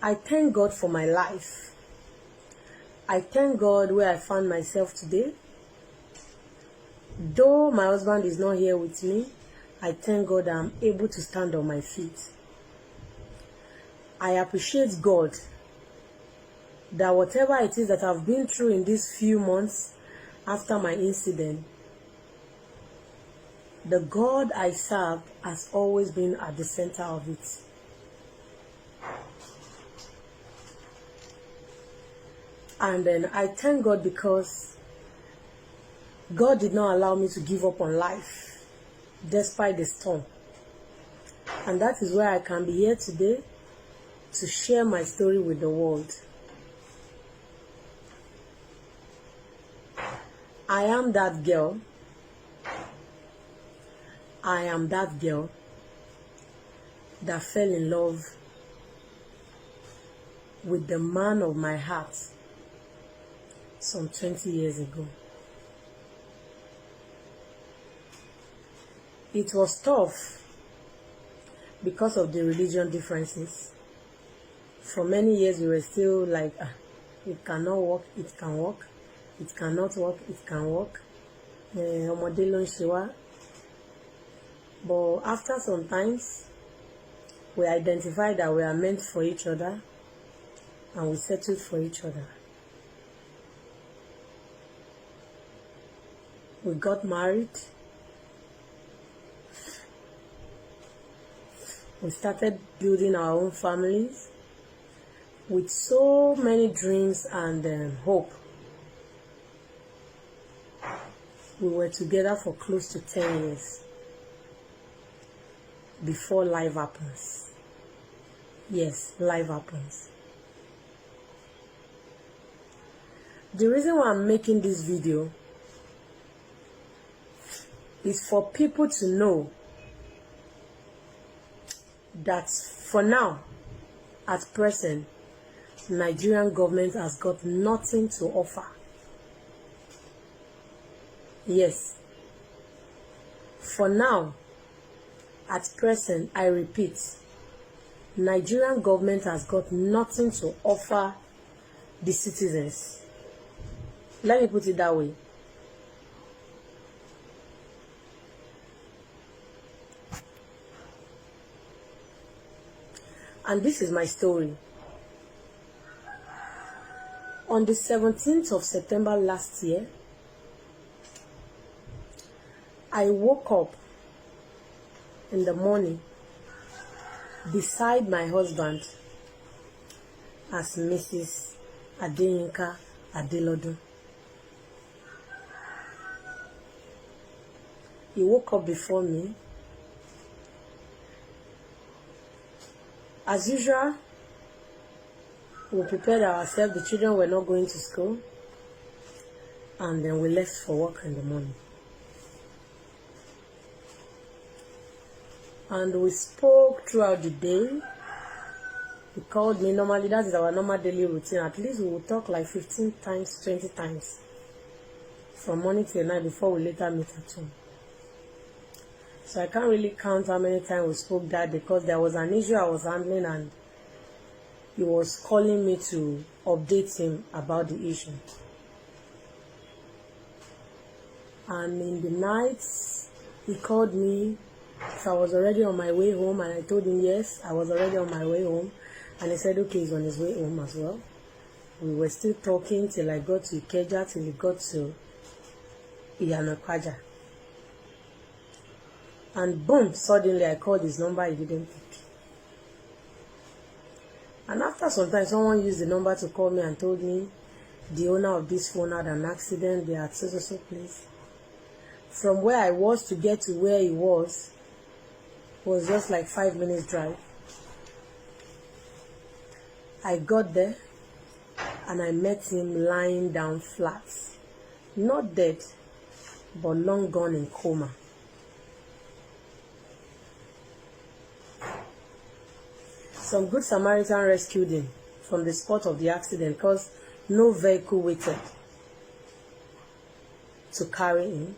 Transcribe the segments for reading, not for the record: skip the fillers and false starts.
I thank God for my life. I thank God where I found myself today. Though my husband is not here with me, I thank God I'm able to stand on my feet. I appreciate God that whatever it is that I've been through in these few months after my incident, the God I serve has always been at the center of it. And then I thank God because God did not allow me to give up on life despite the storm. And that is why I can be here today to share my story with the world. I am that girl. I am that girl that fell in love with the man of my heart some 20 years ago. It was tough because of the religion differences. For many years we were still like, it cannot work, it can work. It cannot work, it can work. But after some times, we identified that we are meant for each other and we settled for each other. We got married. We started building our own families with so many dreams and hope. We were together for close to 10 years before life happens. Yes, life happens. The reason why I'm making this video is for people to know that for now, at present, Nigerian government has got nothing to offer. Yes. For now, at present, I repeat, Nigerian government has got nothing to offer the citizens. Let me put it that way. And this is my story. On the 17th of September last year, I woke up in the morning beside my husband as Mrs. Adeyinka Adelodun. He woke up before me. As usual, we prepared ourselves. The children were not going to school. And then we left for work in the morning. And we spoke throughout the day. He called me. Normally, that is our normal daily routine. At least we will talk like 15 times, 20 times. From morning till night before we later meet at home. So I can't really count how many times we spoke that because there was an issue I was handling and he was calling me to update him about the issue. And in the night, he called me if I was already on my way home, and I told him yes, I was already on my way home. And he said okay, he's on his way home as well. We were still talking till I got to Ikeja, till he got to Iyanakwaja. And boom, suddenly I called his number, he didn't pick. And after some time, someone used the number to call me and told me the owner of this phone had an accident, they are at so place. From where I was to get to where he was just like 5 minutes drive. I got there and I met him lying down flat. Not dead, but long gone in coma. Some good Samaritan rescued him from the spot of the accident because no vehicle waited to carry him.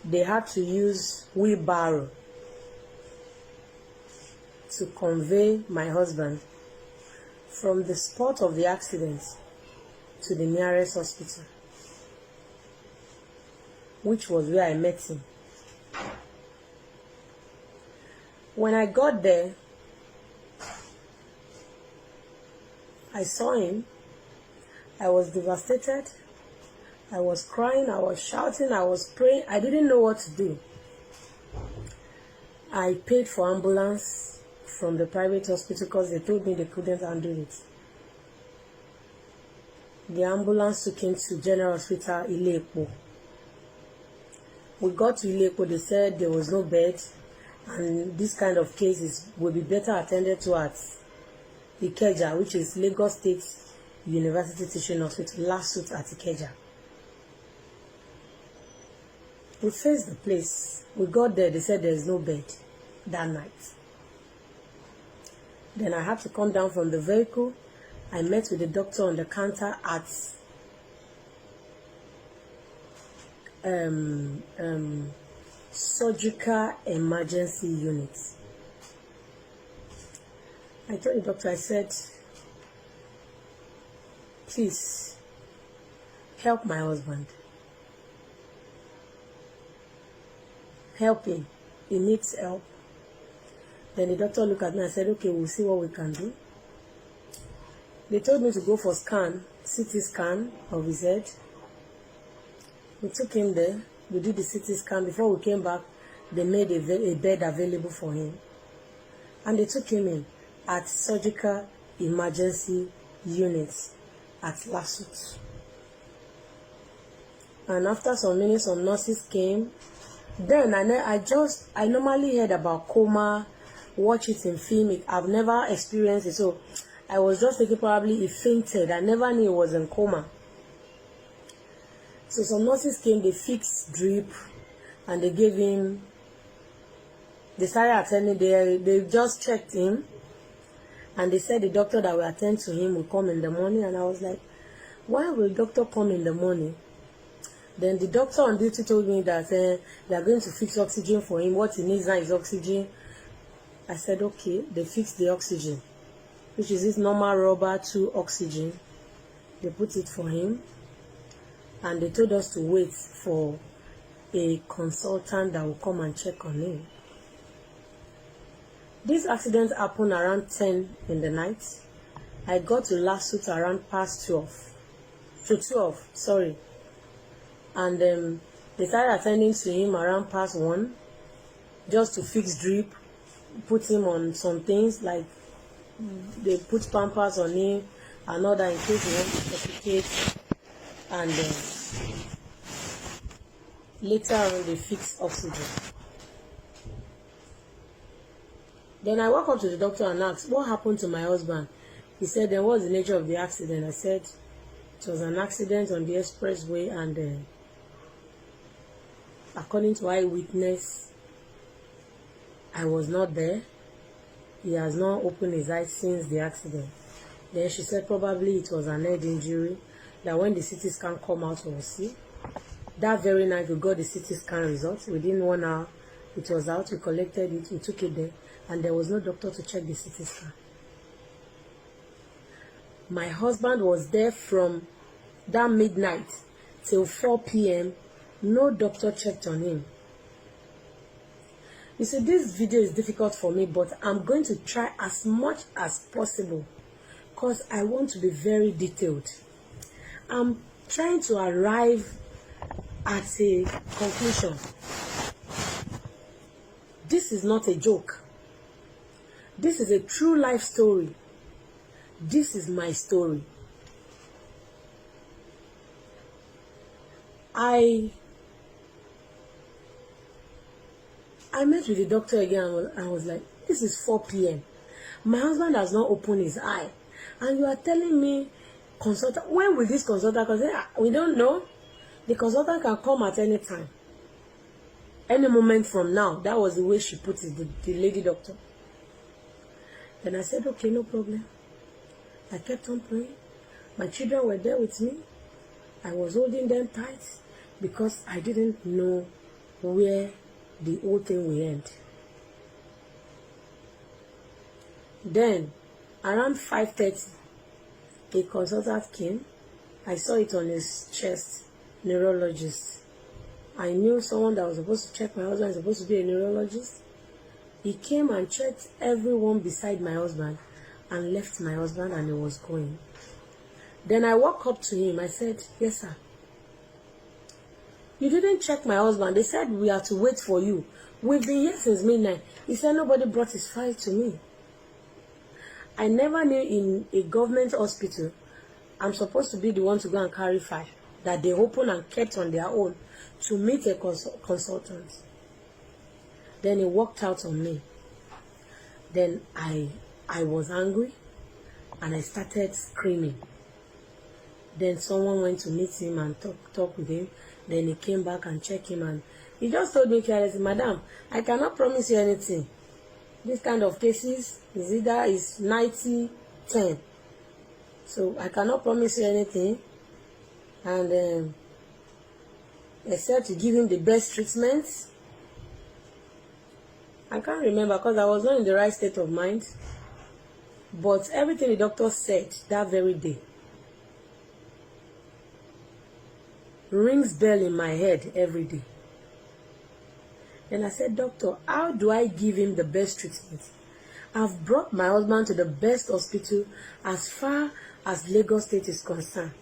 They had to use wheelbarrow to convey my husband from the spot of the accident to the nearest hospital, which was where I met him. When I got there, I saw him. I was devastated. I was crying. I was shouting. I was praying. I didn't know what to do. I paid for ambulance from the private hospital because they told me they couldn't handle it. The ambulance took him to General Hospital, Ile-Epo. We got to Ile-Epo. They said there was no bed, and this kind of cases will be better attended to at Ikeja, which is Lagos State University Teaching Hospital, last suit at Ikeja. We faced the place. We got there. They said there is no bed that night. Then I had to come down from the vehicle. I met with the doctor on the counter at surgical emergency unit. I told the doctor, I said, please help my husband. Help him. He needs help. Then the doctor looked at me and said, okay, we'll see what we can do. They told me to go for CT scan of his head. We took him there. We did the CT scan. Before we came back, they made a bed available for him. And they took him in at surgical emergency unit at Lasut. And after some minutes, some nurses came. Then I normally heard about coma, watch it in film. I've never experienced it, so I was just thinking probably he fainted. I never knew he was in coma. So some nurses came, they fixed drip, and they gave him, they started attending there. They just checked him, and they said the doctor that will attend to him will come in the morning. And I was like, why will the doctor come in the morning? Then the doctor on duty told me that they are going to fix oxygen for him. What he needs now is oxygen. I said, okay. They fixed the oxygen, which is this normal rubber 2 oxygen. They put it for him. And they told us to wait for a consultant that will come and check on him. This accident happened around 10 in the night. I got to Lasut around past 12. To 12, sorry. And they started attending to him around past 1, just to fix drip, put him on some things, like they put pampers on him and all that in case he wants to suffocate. And later on they fixed oxygen. Then I walked up to the doctor and asked, what happened to my husband? He said, then what's the nature of the accident? I said, it was an accident on the expressway, and according to eyewitness, I was not there. He has not opened his eyes since the accident. Then she said probably it was an head injury, that when the CT scan come out, we'll see. That very night, we got the CT scan results. Within 1 hour, it was out. We collected it. We took it there. And there was no doctor to check the CT scan. My husband was there from that midnight till 4 p.m. No doctor checked on him. You see, this video is difficult for me, but I'm going to try as much as possible because I want to be very detailed. I'm trying to arrive at a conclusion. This is not a joke. This is a true life story. This is my story. I met with the doctor again and I was like, this is 4 p.m. My husband has not opened his eye. And you are telling me, consultant, when will this consultant come? We don't know. The consultant can come at any time. Any moment from now. That was the way she put it, the lady doctor. Then I said, okay, no problem. I kept on praying. My children were there with me. I was holding them tight because I didn't know where the whole thing will end. Then, around 5:30, a consultant came. I saw it on his chest, neurologist. I knew someone that was supposed to check my husband was supposed to be a neurologist. He came and checked everyone beside my husband and left my husband, and he was going. Then I walked up to him. I said, "Yes, sir. You didn't check my husband. They said we are to wait for you. We've been here since midnight." He said nobody brought his file to me. I never knew in a government hospital I'm supposed to be the one to go and carry file that they opened and kept on their own to meet a consultant. Then he walked out on me. Then I was angry and I started screaming. Then someone went to meet him and talk with him. Then he came back and checked him, and he just told me carelessly, "Madam, I cannot promise you anything. This kind of cases is either 90-10. So I cannot promise you anything. And except to give him the best treatment." I can't remember because I was not in the right state of mind. But everything the doctor said that very day rings bell in my head every day. And I said, "Doctor, how do I give him the best treatment? I've brought my husband to the best hospital as far as Lagos State is concerned."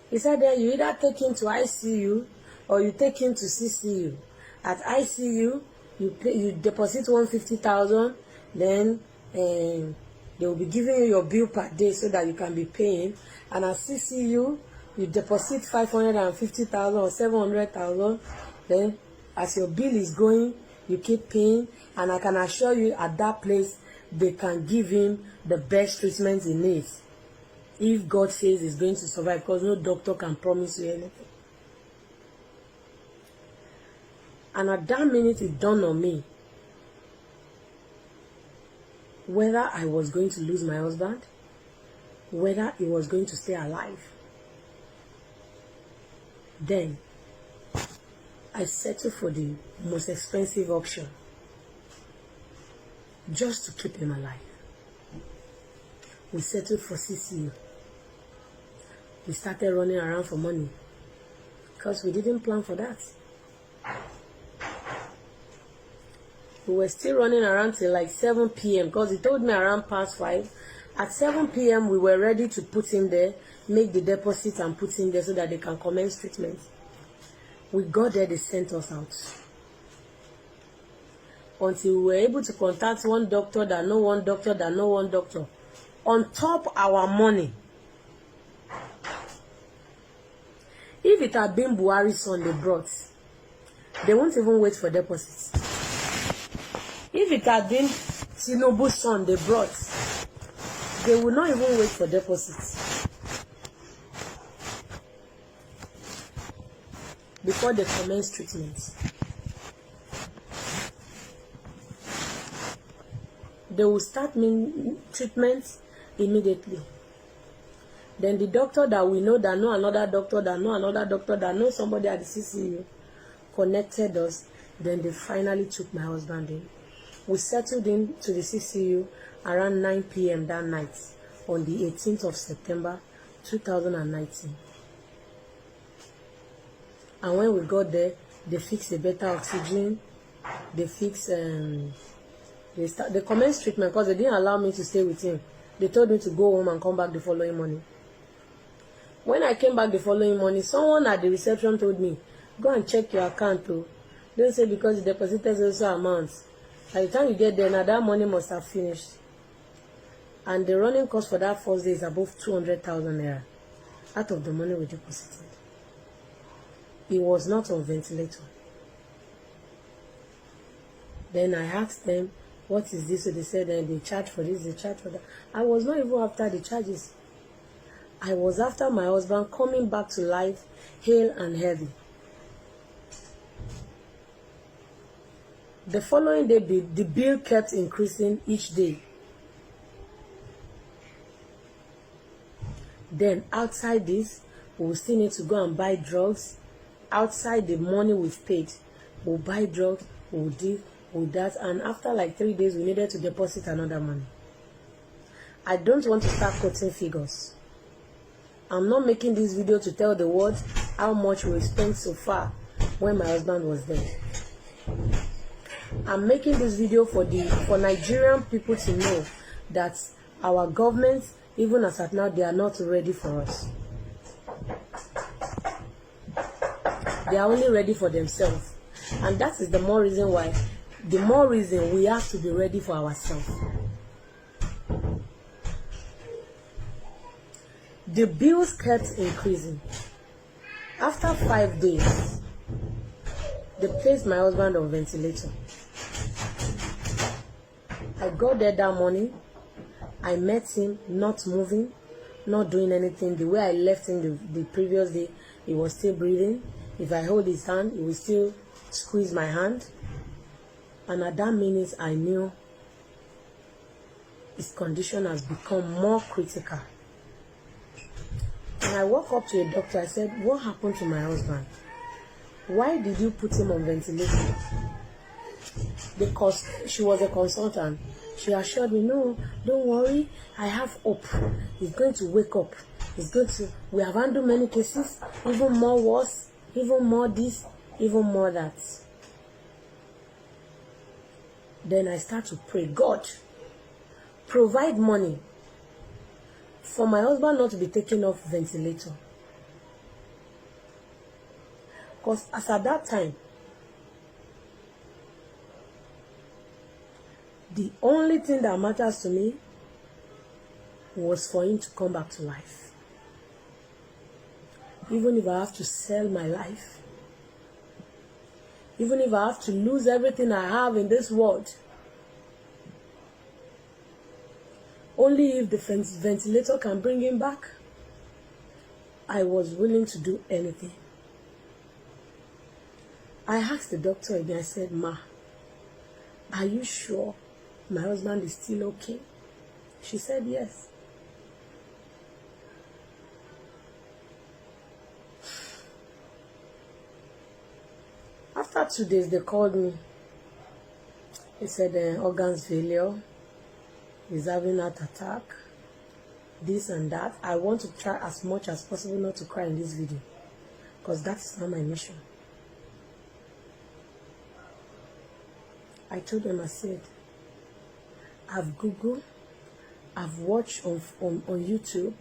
He said, "Then you either take him to ICU or you take him to CCU. At ICU, you deposit 150,000, then they will be giving you your bill per day so that you can be paying. And at CCU, you deposit 550,000 or 700,000. Then, as your bill is going, you keep paying. And I can assure you, at that place, they can give him the best treatment he needs. If God says he's going to survive, because no doctor can promise you anything." And at that minute, it dawned on me whether I was going to lose my husband, whether he was going to stay alive. Then, I settled for the most expensive option, just to keep him alive. We settled for CCU. We started running around for money because we didn't plan for that. We were still running around till like 7 p.m. because he told me around past 5. At 7 p.m. we were ready to put him there, make the deposit and put him there so that they can commence treatment. We got there, they sent us out. Until we were able to contact one doctor that know one doctor that know one doctor. On top our money. If it had been Buhari's son they brought, they won't even wait for deposits. If it had been Tinubu's son they brought, they will not even wait for deposits before they commence treatment. They will start treatment immediately. Then the doctor that we know, that know another doctor, that know another doctor, that know somebody at the CCU, connected us. Then they finally took my husband in. We settled in to the CCU around 9 p.m. that night on the 18th of September 2019. And when we got there, they fixed a better oxygen. They fixed they commenced treatment because they didn't allow me to stay with him. They told me to go home and come back the following morning. When I came back the following morning, someone at the reception told me, "Go and check your account too. Don't say because you deposited also amounts. By the time you get there, now that money must have finished." And the running cost for that first day is above 200,000 naira out of the money we deposited. He was not on ventilator. Then I asked them, "What is this?" So they said they charge for this, they charge for that. I was not even after the charges. I was after my husband coming back to life, hale and healthy. The following day, the bill kept increasing each day. Then outside this, we will still need to go and buy drugs. Outside the money we've paid, we'll buy drugs, we'll do. with that, and after like 3 days we needed to deposit another money. I don't want to start quoting figures. I'm not making this video to tell the world how much we spent so far when my husband was there. I'm making this video for Nigerian people to know that our government, even as at now, they are not ready for us. They are only ready for themselves. And that is the more reason we have to be ready for ourselves. The bills kept increasing. After 5 days, they placed my husband on ventilator. I got there that morning. I met him, not moving, not doing anything. The way I left him the previous day, he was still breathing. If I hold his hand, he will still squeeze my hand. And at that minute, I knew his condition has become more critical. And I walked up to a doctor. I said, what happened to my husband? Why did you put him on ventilation? Because she was a consultant. She assured me, no, don't worry, I have hope. He's going to wake up. We have handled many cases, even more worse, even more this, even more that. Then I start to pray, God, provide money for my husband not to be taken off ventilator. Because as at that time, the only thing that matters to me was for him to come back to life. Even if I have to sell my life, even if I have to lose everything I have in this world, only if the ventilator can bring him back, I was willing to do anything. I asked the doctor again, I said, Ma, are you sure my husband is still okay? She said yes. After 2 days, they called me. They said organs failure, he's having heart attack, this and that. I want to try as much as possible not to cry in this video, because that is not my mission. I told them, I said, I've Googled, I've watched on YouTube,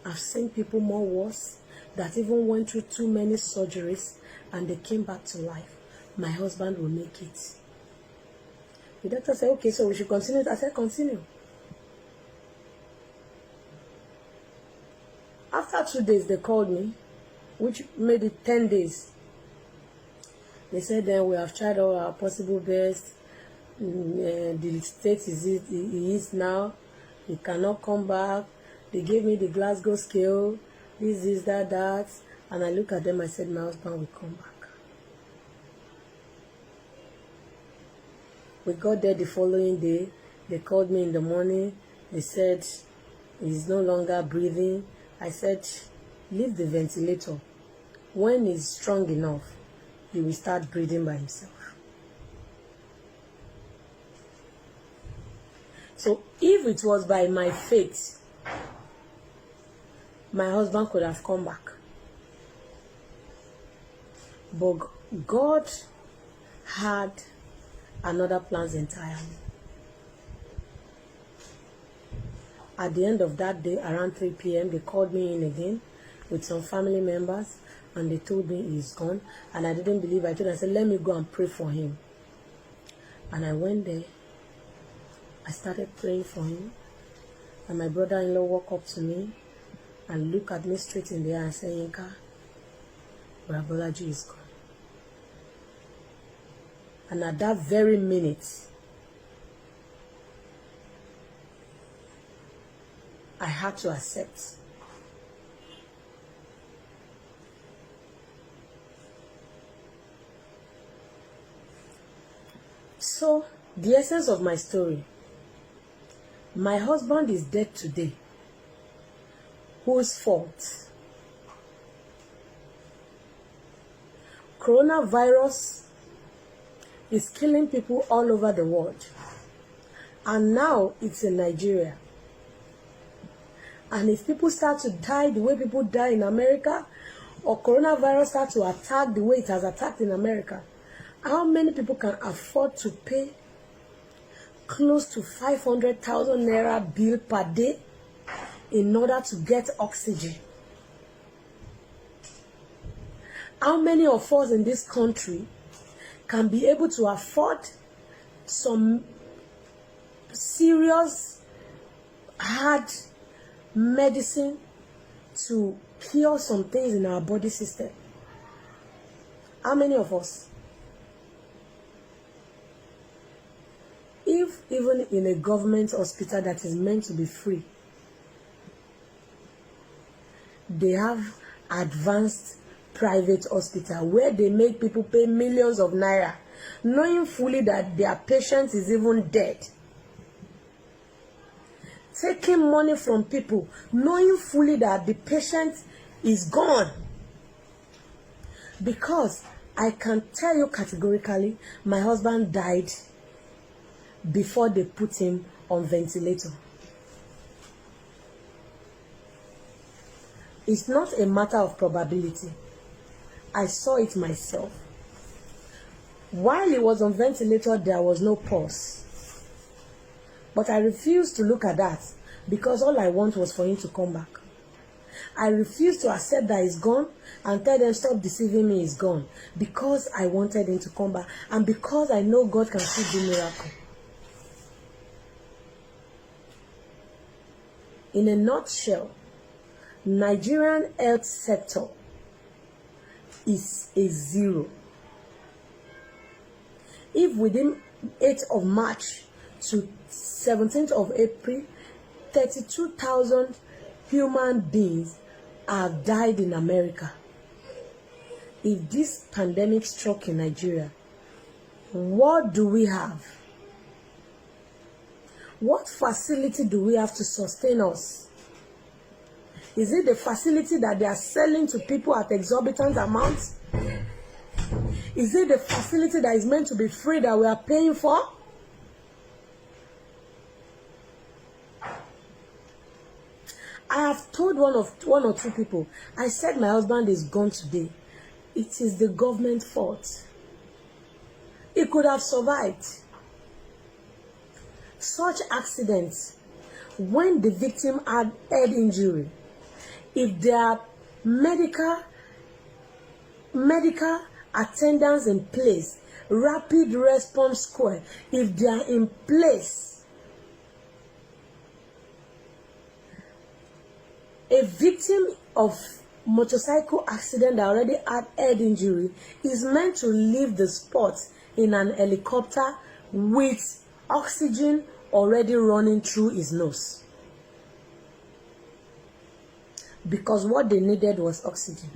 I've seen people more worse that even went through too many surgeries and they came back to life. My husband will make it. The doctor said, okay, so we should continue. I said, continue. After 2 days, they called me, which made it 10 days. They said, then we have tried all our possible best. The state he is now. He cannot come back. They gave me the Glasgow scale. This, that. And I look at them, I said, my husband will come back. We got there the following day. They called me in the morning. They said, he's no longer breathing. I said, leave the ventilator. When he's strong enough, he will start breathing by himself. So if it was by my faith, my husband could have come back. But God had another plans entirely. At the end of that day, around 3 p.m., they called me in again with some family members, and they told me he's gone. And I didn't believe. I said, let me go and pray for him. And I went there. I started praying for him, and my brother-in-law walked up to me and looked at me straight in the eye and said, Yinka, Bolaji is gone. And at that very minute, I had to accept. So, the essence of my story, my husband is dead today. Whose fault? Coronavirus is killing people all over the world. And now it's in Nigeria. And if people start to die the way people die in America, or coronavirus start to attack the way it has attacked in America, how many people can afford to pay close to 500,000 naira bill per day in order to get oxygen? How many of us in this country can be able to afford some serious, hard medicine to cure some things in our body system? How many of us? If even in a government hospital that is meant to be free, they have advanced private hospital where they make people pay millions of naira, knowing fully that their patient is even dead. Taking money from people, knowing fully that the patient is gone. Because I can tell you categorically, my husband died before they put him on ventilator. It's not a matter of probability. I saw it myself. While he was on ventilator, there was no pulse. But I refused to look at that because all I want was for him to come back. I refused to accept that he's gone and tell them, stop deceiving me, he's gone. Because I wanted him to come back and because I know God can still do miracle. In a nutshell, Nigerian health sector is a zero. If within 8th of March to 17th of April, 32,000 human beings have died in America. If this pandemic struck in Nigeria, what do we have? What facility do we have to sustain us? Is it the facility that they are selling to people at exorbitant amounts? Is it the facility that is meant to be free that we are paying for? I have told one or two people, I said my husband is gone today. It is the government's fault. He could have survived. Such accidents, when the victim had head injury, if there are medical attendants in place, rapid response squad, if they are in place, a victim of motorcycle accident that already had head injury is meant to leave the spot in an helicopter with oxygen already running through his nose. Because what they needed was oxygen.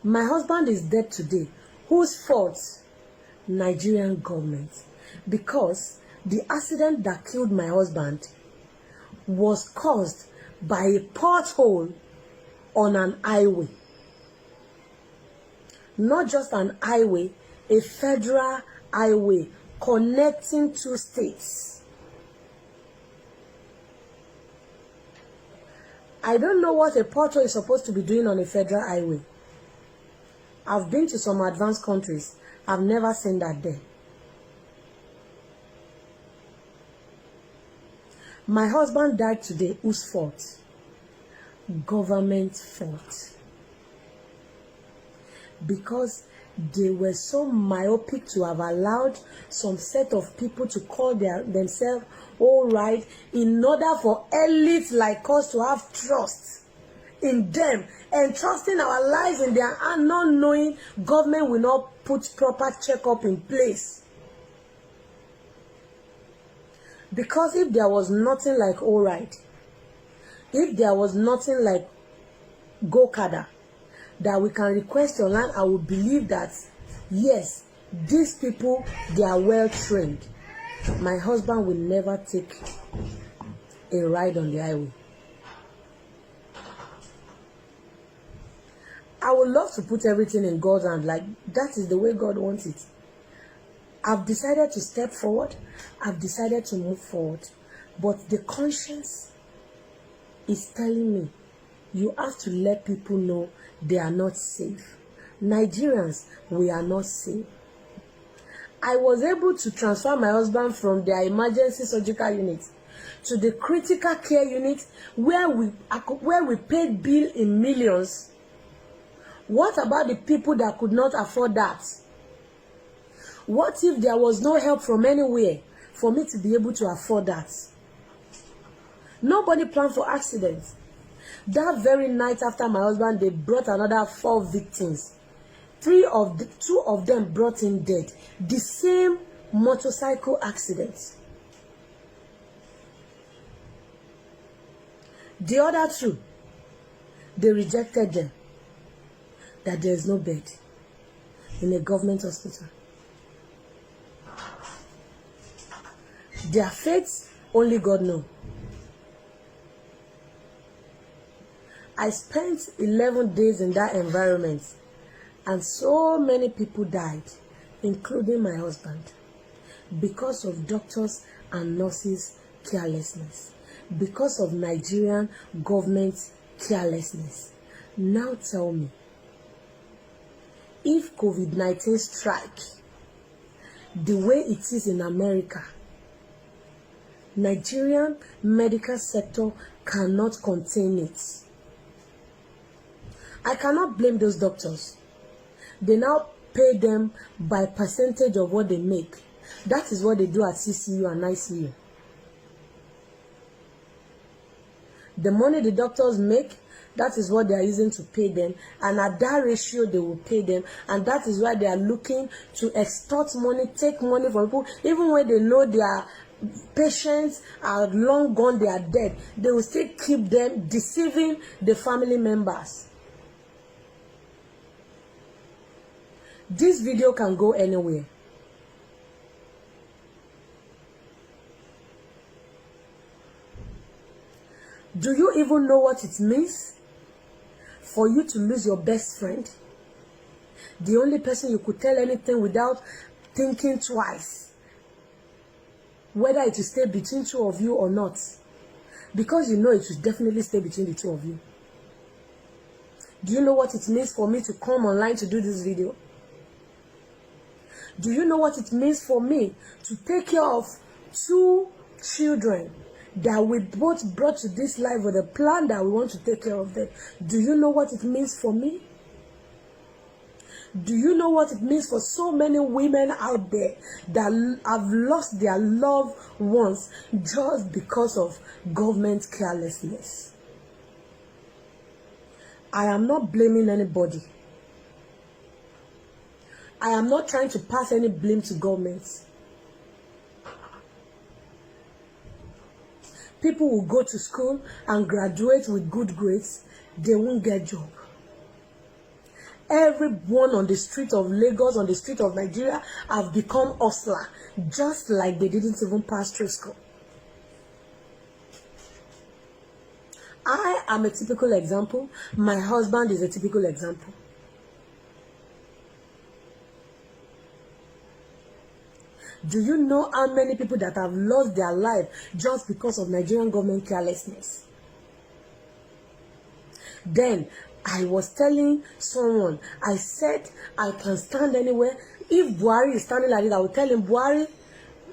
My husband is dead today. Whose fault? Nigerian government. Because the accident that killed my husband was caused by a pothole on an highway. Not just an highway, a federal highway connecting two states. I don't know what a pothole is supposed to be doing on a federal highway. I've been to some advanced countries. I've never seen that there. My husband died today. Whose fault? Government's fault. Because they were so myopic to have allowed some set of people to call themselves all right in order for elites like us to have trust in them and trusting our lives in their hand, not knowing government will not put proper checkup in place. Because if there was nothing like all right, if there was nothing like Gokada that we can request online, I would believe that yes, these people, they are well trained. My husband will never take a ride on the highway. I would love to put everything in God's hand, like that is the way God wants it. I've decided to step forward. I've decided to move forward. But the conscience is telling me, you have to let people know they are not safe. Nigerians, we are not safe. I was able to transfer my husband from their emergency surgical unit to the critical care unit where we paid bill in millions. What about the people that could not afford that? What if there was no help from anywhere for me to be able to afford that? Nobody planned for accidents. That very night after my husband, they brought another 4 victims. 2 of them brought in dead. The same motorcycle accident. The other 2, they rejected them. That there is no bed in a government hospital. Their fates, only God knows. I spent 11 days in that environment, and so many people died, including my husband, because of doctors and nurses' carelessness, because of Nigerian government carelessness. Now tell me, if COVID-19 strike the way it is in America, Nigerian medical sector cannot contain it. I cannot blame those doctors. They now pay them by percentage of what they make. That is what they do at CCU and ICU. The money the doctors make, that is what they are using to pay them. And at that ratio, they will pay them. And that is why they are looking to extort money, take money from people. Even when they know their patients are long gone, they are dead, they will still keep them, deceiving the family members. This video can go anywhere. Do you even know what it means for you to lose your best friend? The only person you could tell anything without thinking twice, whether it will stay between 2 of you or not, because you know it will definitely stay between the 2 of you. Do you know what it means for me to come online to do this video? Do you know what it means for me to take care of 2 children that we both brought to this life with a plan that we want to take care of them? Do you know what it means for me? Do you know what it means for so many women out there that have lost their loved ones just because of government carelessness? I am not blaming anybody. I am not trying to pass any blame to governments. People will go to school and graduate with good grades. They won't get a job. Everyone on the street of Lagos, on the street of Nigeria, have become hustler, just like they didn't even pass through school. I am a typical example. My husband is a typical example. Do you know how many people that have lost their life just because of Nigerian government carelessness? Then I was telling someone, I said I can stand anywhere. If Buhari is standing like this, I will tell him, Buhari,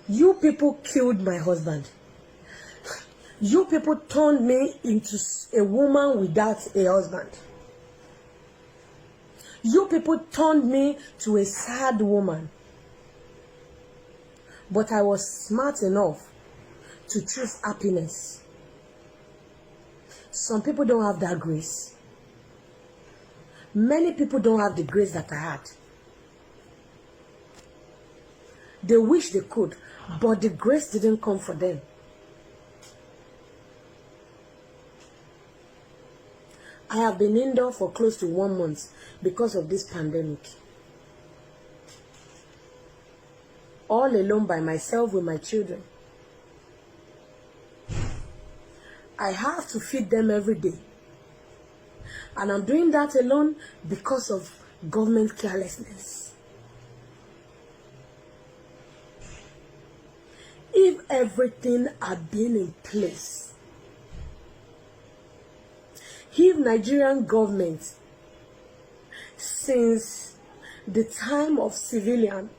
you people killed my husband. You people turned me into a woman without a husband. You people turned me to a sad woman. But I was smart enough to choose happiness. Some people don't have that grace. Many people don't have the grace that I had. They wish they could, but the grace didn't come for them. I have been indoor for close to 1 month because of this pandemic. All alone by myself with my children. I have to feed them every day. And I'm doing that alone because of government carelessness. If everything had been in place, if Nigerian government, since the time of civilian,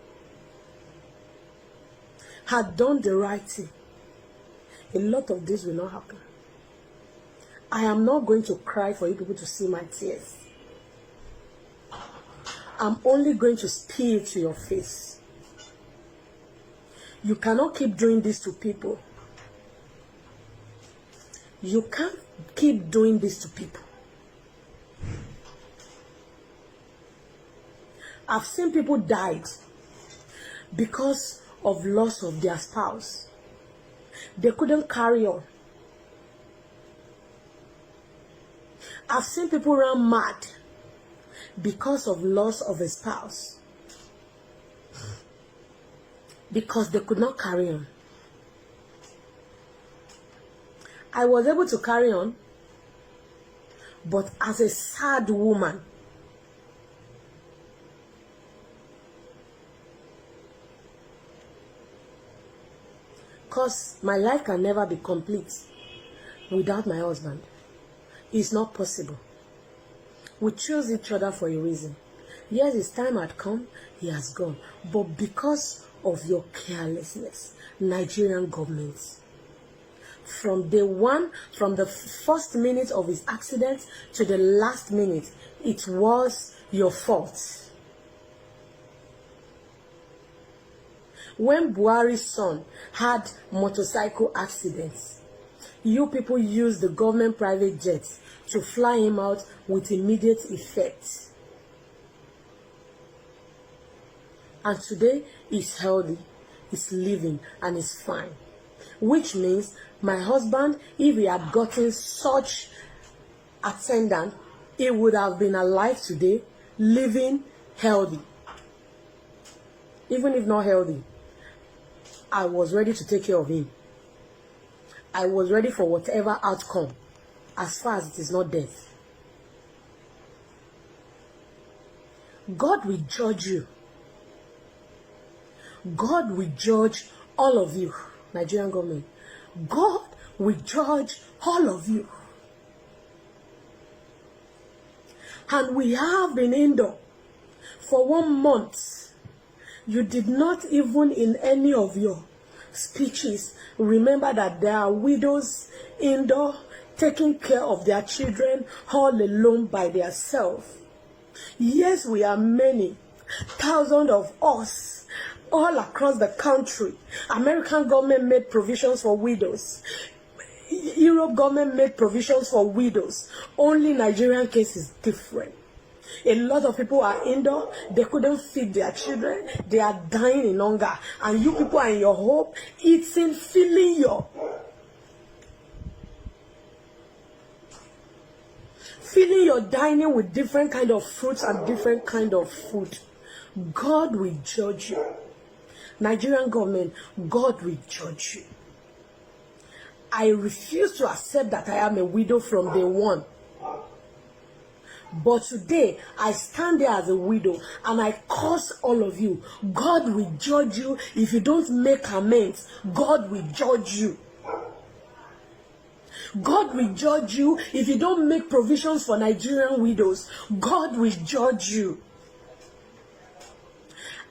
had done the right thing, a lot of this will not happen. I am not going to cry for you people to see my tears. I'm only going to speak it to your face. You cannot keep doing this to people. You can't keep doing this to people. I've seen people died because of loss of their spouse. They couldn't carry on. I've seen people run mad because of loss of a spouse, because they could not carry on. I was able to carry on, but as a sad woman. Because my life can never be complete without my husband. It's not possible. We chose each other for a reason. Yes, his time had come, he has gone. But because of your carelessness, Nigerian government, from day one, from the first minute of his accident to the last minute, it was your fault. When Buhari's son had motorcycle accidents, you people used the government private jets to fly him out with immediate effect. And today, he's healthy, he's living, and he's fine. Which means my husband, if he had gotten such attendant, he would have been alive today, living healthy. Even if not healthy, I was ready to take care of him. I was ready for whatever outcome, as far as it is not death. God will judge you. God will judge all of you, Nigerian government. God will judge all of you. And we have been indoor for 1 month. You did not even in any of your speeches remember that there are widows indoor taking care of their children all alone by themselves. Yes, we are many, thousands of us all across the country. American government made provisions for widows. Europe government made provisions for widows. Only Nigerian case is different. A lot of people are indoor, they couldn't feed their children, they are dying in hunger. And you people are in your home, eating, filling your dining with different kind of fruits and different kind of food. God will judge you. Nigerian government, God will judge you. I refuse to accept that I am a widow from day one. But today, I stand there as a widow and I curse all of you. God will judge you if you don't make amends. God will judge you. God will judge you if you don't make provisions for Nigerian widows. God will judge you.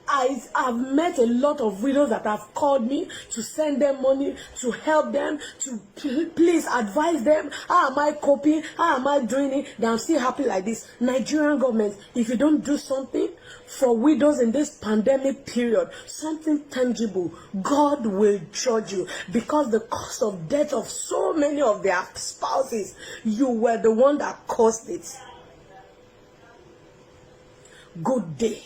I've met a lot of widows that have called me to send them money, to help them, to please advise them. How am I coping? How am I doing it? That I'm still happy like this. Nigerian government, if you don't do something for widows in this pandemic period, something tangible, God will judge you. Because the cause of death of so many of their spouses, you were the one that caused it. Good day.